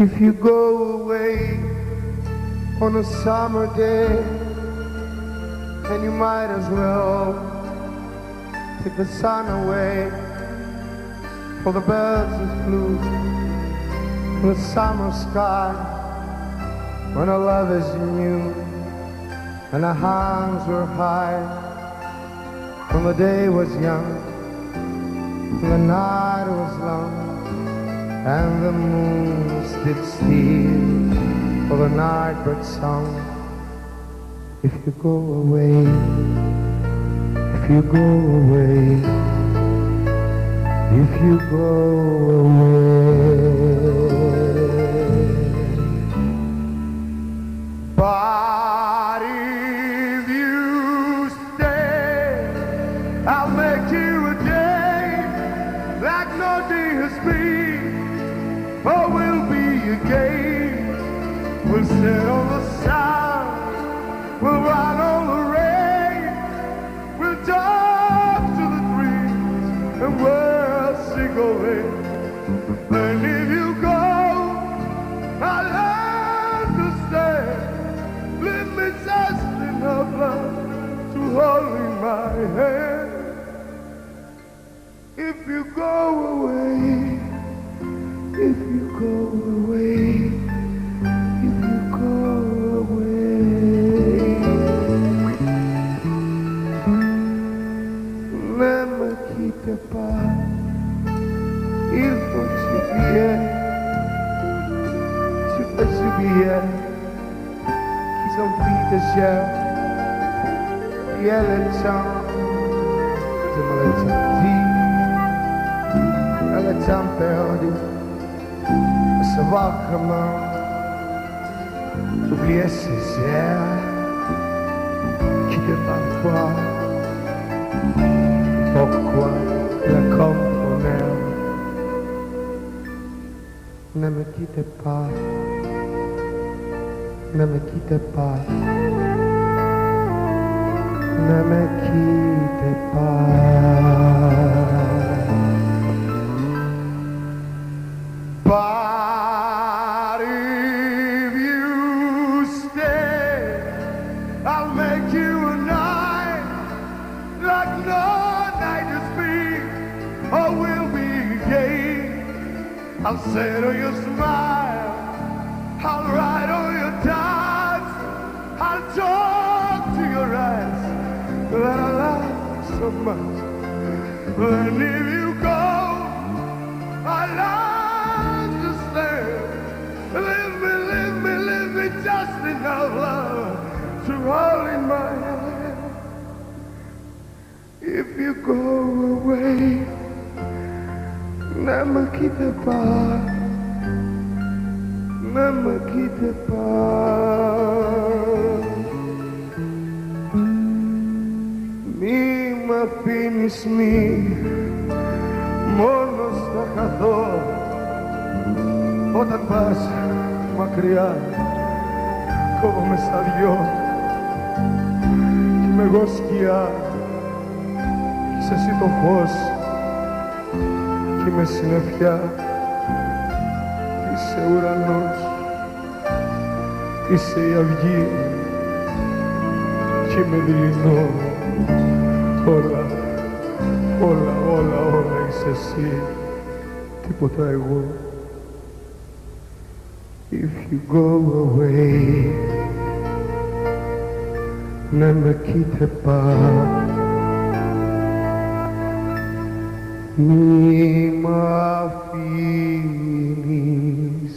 If you go away on a summer day, then you might as well take the sun away. For the birds that flew in the summer sky, when our love is new and our hands were high, when the day was young and the night was long, and the moon stood still for the nightbird's song. If you go away, if you go away, if you go away. But if you stay, I'll make you a day like no day has been. Oh, we'll be again. We'll sit on the sun, we'll ride on the rain, we'll talk to the trees, and we'll sing away. And if you go, I'll understand. Leave me just enough love to hold in my hand. If you go away, if you go away, if you go away, ne me quitte pas, il faut s'oublier, tu peux s'oublier, qu'ils ont pris tes yeux, et le temps, je me le temps dit, et le temps perdu. Savoir comment oublier ces airs qui te parfois, pourquoi la comprendre. Ne me quitte pas, ne me quitte pas, ne me quitte pas. But if you stay, I'll make you a night like no night has been. Oh, we'll be gay. I'll settle your smile, I'll ride on your dance, I'll talk to your eyes that I love so much. And if you go, I leave me just enough love to hold in my hand. If you go away, ne me quitte pas, ne me quitte pas. Μη μ' αφήνεις, μόνος θα χαθώ όταν πας μακριά. Κόβομαι στα δυο κι είμαι εγώ σκιά, είσαι εσύ το φως κι είμαι συννεφιά. Είσαι ουρανός, είσαι η αυγή κι είμαι δειλινό. Όλα, όλα, όλα, όλα είσαι εσύ, τίποτα εγώ. If you go away, ne me quitte pas, μη μ' αφήνεις.